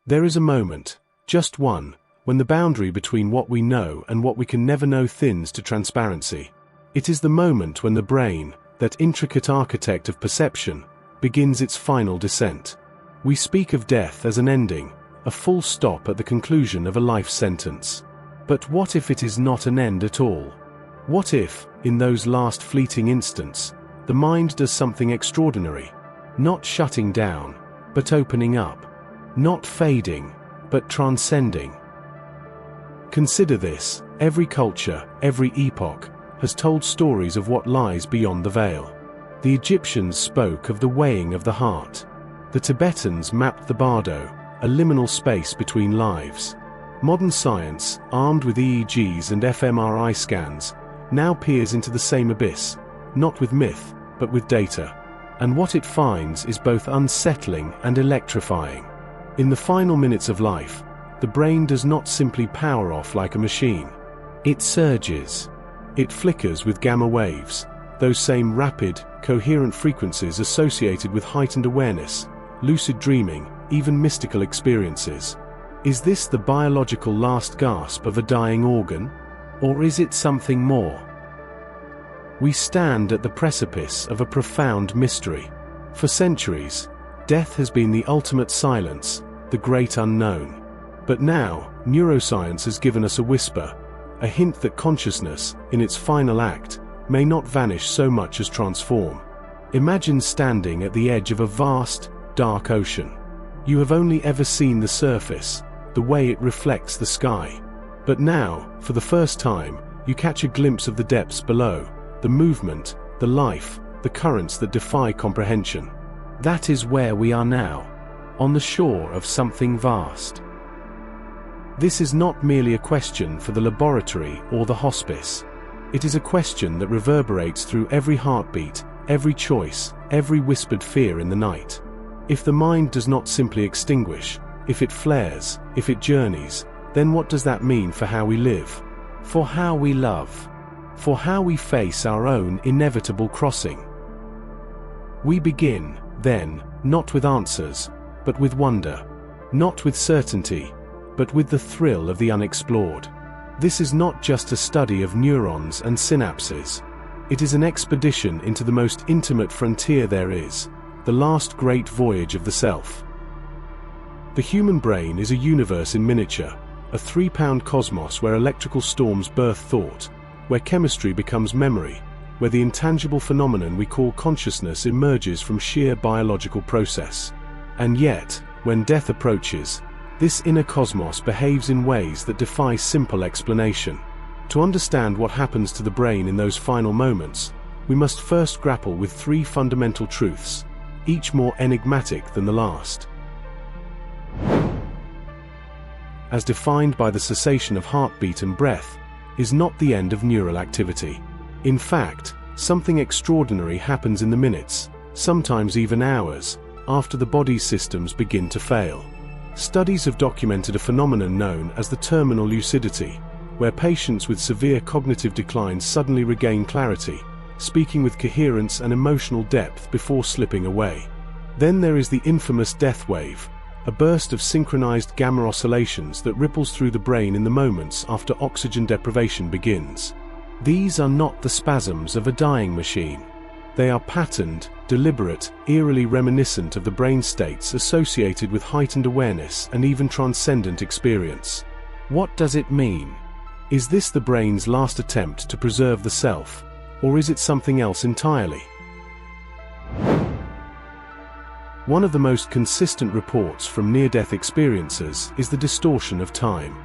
There is a moment, just one, when the boundary between what we know and what we can never know thins to transparency. It is the moment when the brain, that intricate architect of perception, begins its final descent. We speak of death as an ending, a full stop at the conclusion of a life sentence. But what if it is not an end at all? What if, in those last fleeting instants, the mind does something extraordinary? Not shutting down, but opening up. Not fading, but transcending. Consider this: every culture, every epoch, has told stories of what lies beyond the veil. The Egyptians spoke of the weighing of the heart. The Tibetans mapped the bardo, a liminal space between lives. Modern science, armed with EEGs and fMRI scans, now peers into the same abyss, not with myth, but with data. And what it finds is both unsettling and electrifying. In the final minutes of life, the brain does not simply power off like a machine. It surges. It flickers with gamma waves, those same rapid, coherent frequencies associated with heightened awareness, lucid dreaming, even mystical experiences. Is this the biological last gasp of a dying organ? Or is it something more? We stand at the precipice of a profound mystery. For centuries, death has been the ultimate silence, the great unknown. But now, neuroscience has given us a whisper, a hint that consciousness, in its final act, may not vanish so much as transform. Imagine standing at the edge of a vast, dark ocean. You have only ever seen the surface, the way it reflects the sky. But now, for the first time, you catch a glimpse of the depths below, the movement, the life, the currents that defy comprehension. That is where we are now, on the shore of something vast. This is not merely a question for the laboratory or the hospice. It is a question that reverberates through every heartbeat, every choice, every whispered fear in the night. If the mind does not simply extinguish, if it flares, if it journeys, then what does that mean for how we live? For how we love? For how we face our own inevitable crossing? We begin, then, not with answers, but with wonder. Not with certainty, but with the thrill of the unexplored. This is not just a study of neurons and synapses. It is an expedition into the most intimate frontier there is, the last great voyage of the self. The human brain is a universe in miniature, a 3-pound cosmos where electrical storms birth thought, where chemistry becomes memory, where the intangible phenomenon we call consciousness emerges from sheer biological process. And yet, when death approaches, this inner cosmos behaves in ways that defy simple explanation. To understand what happens to the brain in those final moments, we must first grapple with 3 fundamental truths, each more enigmatic than the last. As defined by the cessation of heartbeat and breath, is not the end of neural activity. In fact, something extraordinary happens in the minutes, sometimes even hours, after the body's systems begin to fail. Studies have documented a phenomenon known as the terminal lucidity, where patients with severe cognitive decline suddenly regain clarity, speaking with coherence and emotional depth before slipping away. Then there is the infamous death wave, a burst of synchronized gamma oscillations that ripples through the brain in the moments after oxygen deprivation begins. These are not the spasms of a dying machine. They are patterned, deliberate, eerily reminiscent of the brain states associated with heightened awareness and even transcendent experience. What does it mean? Is this the brain's last attempt to preserve the self, or is it something else entirely? One of the most consistent reports from near-death experiences is the distortion of time.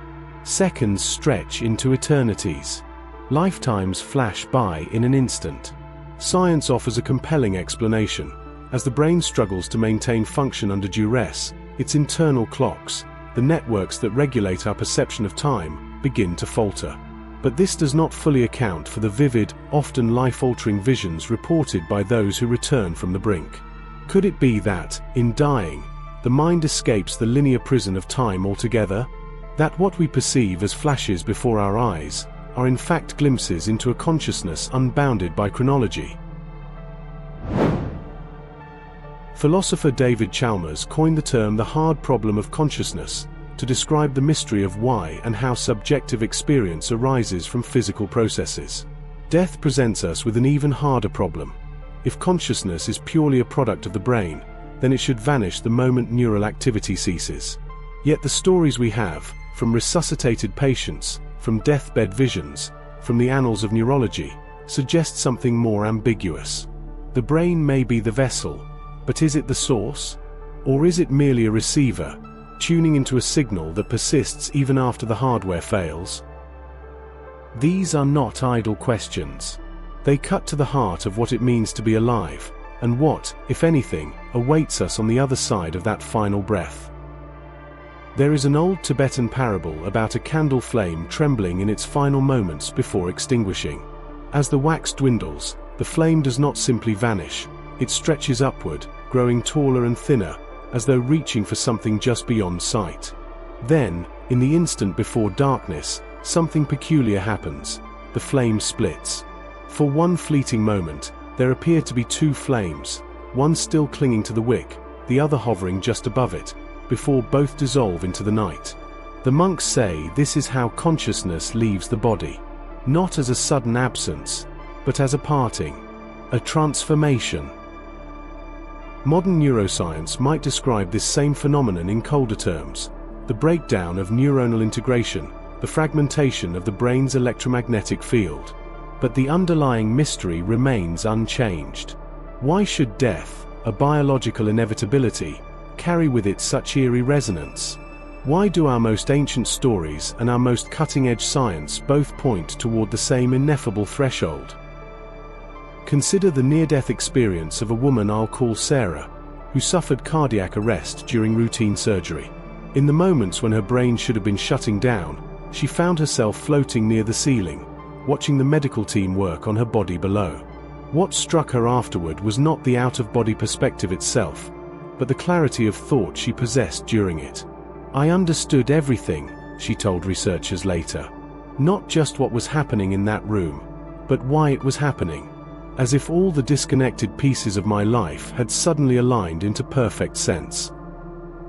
Seconds stretch into eternities. Lifetimes flash by in an instant. Science offers a compelling explanation. As the brain struggles to maintain function under duress, its internal clocks, the networks that regulate our perception of time, begin to falter. But this does not fully account for the vivid, often life-altering visions reported by those who return from the brink. Could it be that, in dying, the mind escapes the linear prison of time altogether? That what we perceive as flashes before our eyes are in fact glimpses into a consciousness unbounded by chronology? Philosopher David Chalmers coined the term the hard problem of consciousness to describe the mystery of why and how subjective experience arises from physical processes. Death presents us with an even harder problem. If consciousness is purely a product of the brain, then it should vanish the moment neural activity ceases. Yet the stories we have, from resuscitated patients, from deathbed visions, from the annals of neurology, suggest something more ambiguous. The brain may be the vessel, but is it the source? Or is it merely a receiver, tuning into a signal that persists even after the hardware fails? These are not idle questions. They cut to the heart of what it means to be alive, and what, if anything, awaits us on the other side of that final breath. There is an old Tibetan parable about a candle flame trembling in its final moments before extinguishing. As the wax dwindles, the flame does not simply vanish, it stretches upward, growing taller and thinner, as though reaching for something just beyond sight. Then, in the instant before darkness, something peculiar happens. The flame splits. For one fleeting moment, there appear to be two flames, one still clinging to the wick, the other hovering just above it, before both dissolve into the night. The monks say this is how consciousness leaves the body. Not as a sudden absence, but as a parting, a transformation. Modern neuroscience might describe this same phenomenon in colder terms: the breakdown of neuronal integration, the fragmentation of the brain's electromagnetic field. But the underlying mystery remains unchanged. Why should death, a biological inevitability, carry with it such eerie resonance? Why do our most ancient stories and our most cutting-edge science both point toward the same ineffable threshold? Consider the near-death experience of a woman I'll call Sarah, who suffered cardiac arrest during routine surgery. In the moments when her brain should have been shutting down, she found herself floating near the ceiling, watching the medical team work on her body below. What struck her afterward was not the out-of-body perspective itself, but the clarity of thought she possessed during it. "I understood everything," she told researchers later. "Not just what was happening in that room, but why it was happening. As if all the disconnected pieces of my life had suddenly aligned into perfect sense."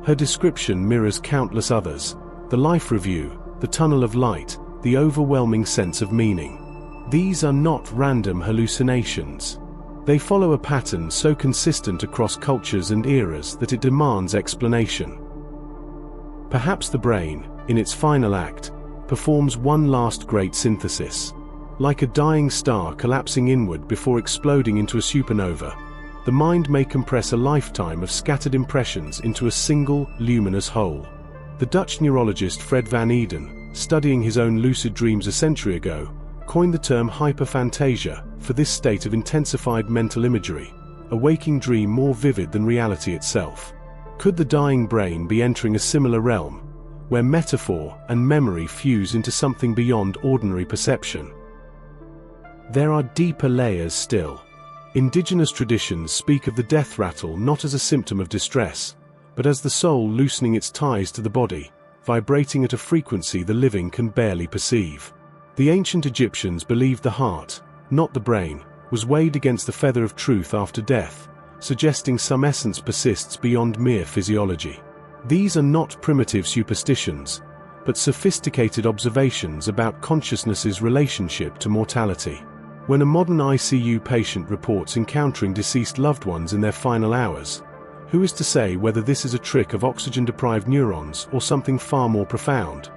Her description mirrors countless others: the life review, the tunnel of light, the overwhelming sense of meaning. These are not random hallucinations. They follow a pattern so consistent across cultures and eras that it demands explanation. Perhaps the brain, in its final act, performs one last great synthesis. Like a dying star collapsing inward before exploding into a supernova, the mind may compress a lifetime of scattered impressions into a single, luminous whole. The Dutch neurologist Fred van Eden, studying his own lucid dreams a century ago, coined the term hyperphantasia for this state of intensified mental imagery, a waking dream more vivid than reality itself. Could the dying brain be entering a similar realm, where metaphor and memory fuse into something beyond ordinary perception? There are deeper layers still. Indigenous traditions speak of the death rattle not as a symptom of distress, but as the soul loosening its ties to the body, vibrating at a frequency the living can barely perceive. The ancient Egyptians believed the heart, not the brain, was weighed against the feather of truth after death, suggesting some essence persists beyond mere physiology. These are not primitive superstitions, but sophisticated observations about consciousness's relationship to mortality. When a modern ICU patient reports encountering deceased loved ones in their final hours, who is to say whether this is a trick of oxygen-deprived neurons or something far more profound?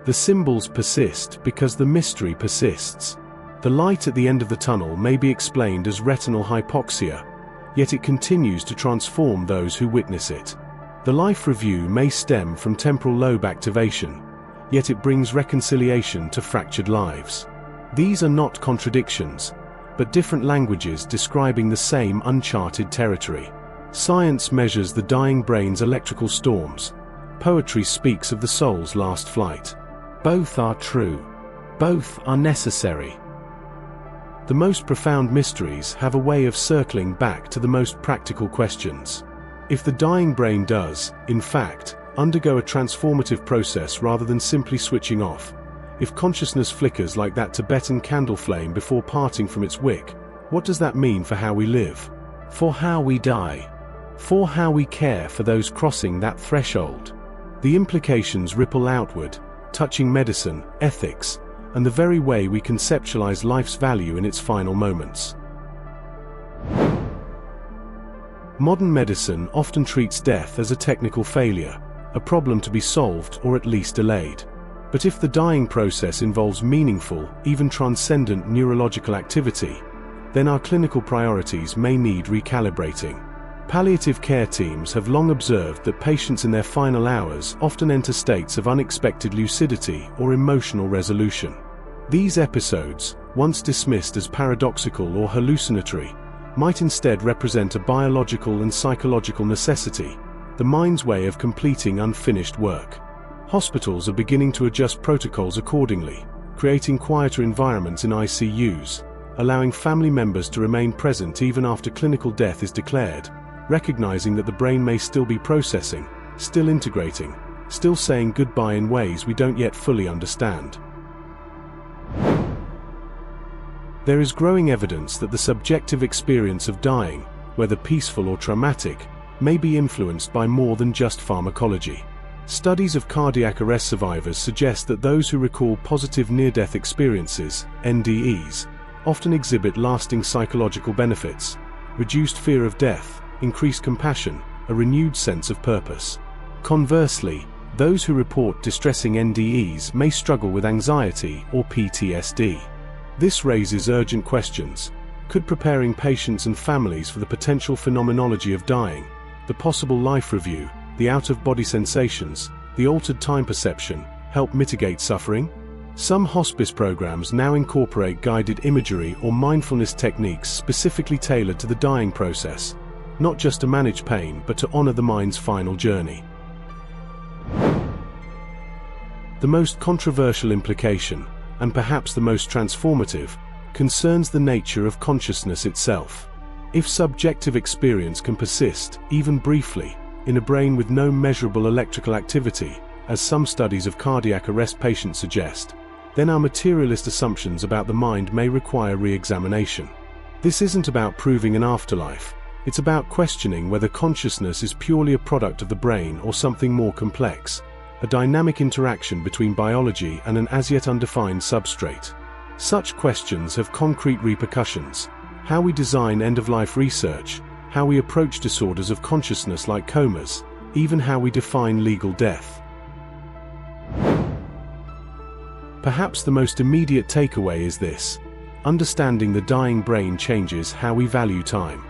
The symbols persist because the mystery persists. The light at the end of the tunnel may be explained as retinal hypoxia, yet it continues to transform those who witness it. The life review may stem from temporal lobe activation, yet it brings reconciliation to fractured lives. These are not contradictions, but different languages describing the same uncharted territory. Science measures the dying brain's electrical storms. Poetry speaks of the soul's last flight. Both are true. Both are necessary. The most profound mysteries have a way of circling back to the most practical questions. If the dying brain does, in fact, undergo a transformative process rather than simply switching off, if consciousness flickers like that Tibetan candle flame before parting from its wick, what does that mean for how we live? for how we die, for how we care for those crossing that threshold. The implications ripple outward, touching medicine, ethics, and the very way we conceptualize life's value in its final moments. Modern medicine often treats death as a technical failure, a problem to be solved or at least delayed. But if the dying process involves meaningful, even transcendent neurological activity, then our clinical priorities may need recalibrating. Palliative care teams have long observed that patients in their final hours often enter states of unexpected lucidity or emotional resolution. These episodes, once dismissed as paradoxical or hallucinatory, might instead represent a biological and psychological necessity, the mind's way of completing unfinished work. Hospitals are beginning to adjust protocols accordingly, creating quieter environments in ICUs, allowing family members to remain present even after clinical death is declared, recognizing that the brain may still be processing, still integrating, still saying goodbye in ways we don't yet fully understand. There is growing evidence that the subjective experience of dying, whether peaceful or traumatic, may be influenced by more than just pharmacology. Studies of cardiac arrest survivors suggest that those who recall positive near-death experiences, NDEs, often exhibit lasting psychological benefits, reduced fear of death, increased compassion, a renewed sense of purpose. Conversely, those who report distressing NDEs may struggle with anxiety or PTSD. This raises urgent questions. Could preparing patients and families for the potential phenomenology of dying, the possible life review, the out-of-body sensations, the altered time perception, help mitigate suffering? Some hospice programs now incorporate guided imagery or mindfulness techniques specifically tailored to the dying process, not just to manage pain but to honor the mind's final journey. The most controversial implication, and perhaps the most transformative, concerns the nature of consciousness itself. If subjective experience can persist, even briefly, in a brain with no measurable electrical activity, as some studies of cardiac arrest patients suggest, then our materialist assumptions about the mind may require re-examination. This isn't about proving an afterlife, it's about questioning whether consciousness is purely a product of the brain or something more complex, a dynamic interaction between biology and an as-yet undefined substrate. Such questions have concrete repercussions: how we design end-of-life research, how we approach disorders of consciousness like comas, even how we define legal death. Perhaps the most immediate takeaway is this: understanding the dying brain changes how we value time.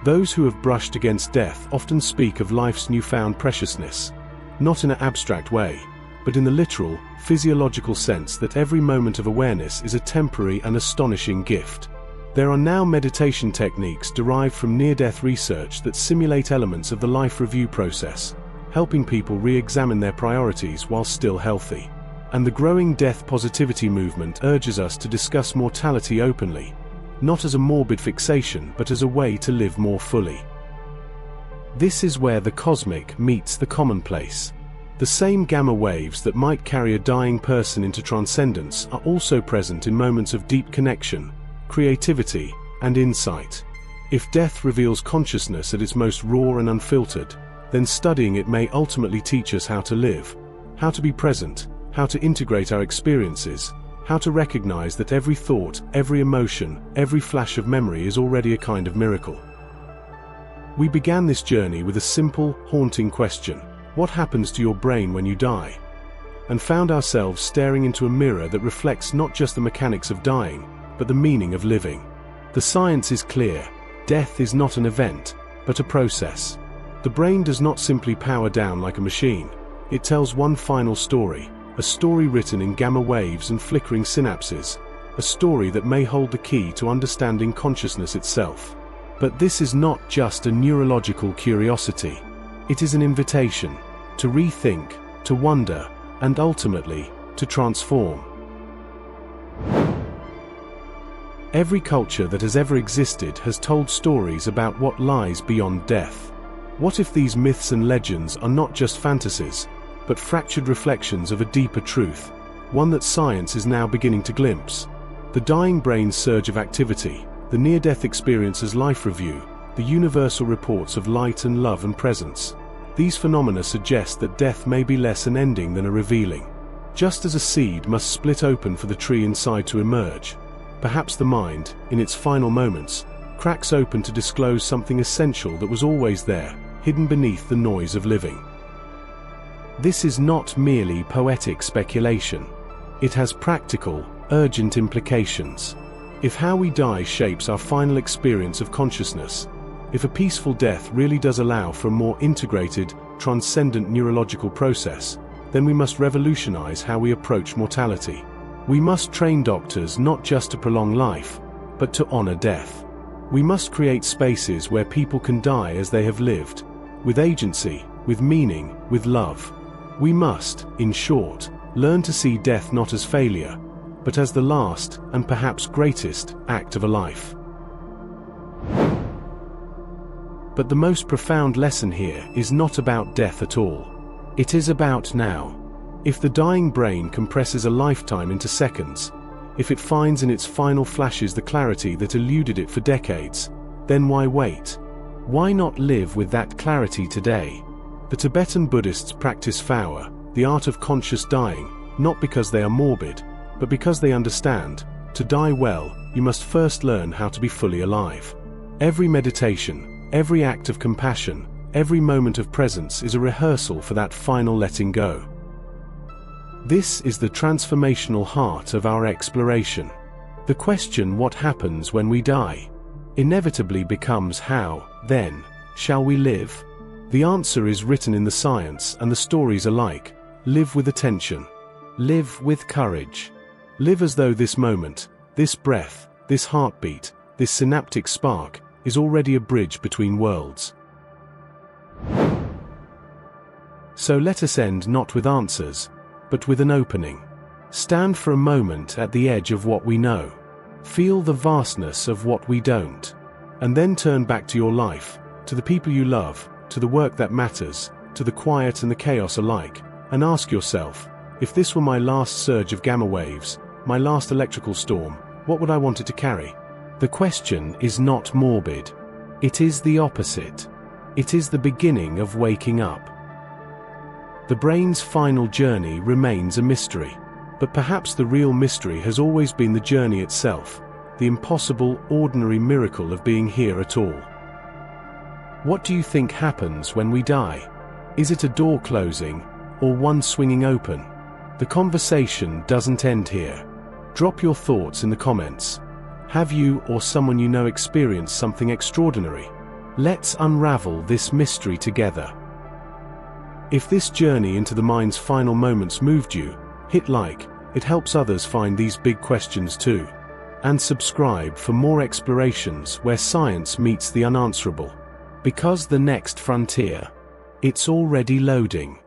Those who have brushed against death often speak of life's newfound preciousness, not in an abstract way, but in the literal, physiological sense that every moment of awareness is a temporary and astonishing gift. There are now meditation techniques derived from near-death research that simulate elements of the life review process, helping people re-examine their priorities while still healthy. And the growing death positivity movement urges us to discuss mortality openly, not as a morbid fixation but as a way to live more fully. This is where the cosmic meets the commonplace. The same gamma waves that might carry a dying person into transcendence are also present in moments of deep connection, creativity, and insight. If death reveals consciousness at its most raw and unfiltered, then studying it may ultimately teach us how to live, how to be present, how to integrate our experiences, how to recognize that every thought, every emotion, every flash of memory is already a kind of miracle. We began this journey with a simple, haunting question: what happens to your brain when you die? And found ourselves staring into a mirror that reflects not just the mechanics of dying, but the meaning of living. The science is clear: death is not an event, but a process. The brain does not simply power down like a machine. It tells one final story, a story written in gamma waves and flickering synapses, a story that may hold the key to understanding consciousness itself. But this is not just a neurological curiosity. It is an invitation to rethink, to wonder, and ultimately, to transform. Every culture that has ever existed has told stories about what lies beyond death. What if these myths and legends are not just fantasies, but fractured reflections of a deeper truth, one that science is now beginning to glimpse? The dying brain's surge of activity, the near-death experience's life review, the universal reports of light and love and presence. These phenomena suggest that death may be less an ending than a revealing. Just as a seed must split open for the tree inside to emerge, perhaps the mind, in its final moments, cracks open to disclose something essential that was always there, hidden beneath the noise of living. This is not merely poetic speculation. It has practical, urgent implications. If how we die shapes our final experience of consciousness, if a peaceful death really does allow for a more integrated, transcendent neurological process, then we must revolutionize how we approach mortality. We must train doctors not just to prolong life, but to honor death. We must create spaces where people can die as they have lived, with agency, with meaning, with love. We must, in short, learn to see death not as failure, but as the last, and perhaps greatest, act of a life. But the most profound lesson here is not about death at all. It is about now. If the dying brain compresses a lifetime into seconds, if it finds in its final flashes the clarity that eluded it for decades, then why wait? Why not live with that clarity today? The Tibetan Buddhists practice Phawa, the art of conscious dying, not because they are morbid, but because they understand, to die well, you must first learn how to be fully alive. Every meditation, every act of compassion, every moment of presence is a rehearsal for that final letting go. This is the transformational heart of our exploration. The question, what happens when we die, inevitably becomes how, then, shall we live? The answer is written in the science and the stories alike. Live with attention. Live with courage. Live as though this moment, this breath, this heartbeat, this synaptic spark, is already a bridge between worlds. So let us end not with answers, but with an opening. Stand for a moment at the edge of what we know. Feel the vastness of what we don't. And then turn back to your life, to the people you love, to the work that matters, to the quiet and the chaos alike, and ask yourself, if this were my last surge of gamma waves, my last electrical storm, what would I want it to carry? The question is not morbid. It is the opposite. It is the beginning of waking up. The brain's final journey remains a mystery, but perhaps the real mystery has always been the journey itself, the impossible, ordinary miracle of being here at all. What do you think happens when we die? Is it a door closing, or one swinging open? The conversation doesn't end here. Drop your thoughts in the comments. Have you or someone you know experienced something extraordinary? Let's unravel this mystery together. If this journey into the mind's final moments moved you, hit like. It helps others find these big questions too. And subscribe for more explorations where science meets the unanswerable. Because the next frontier, it's already loading.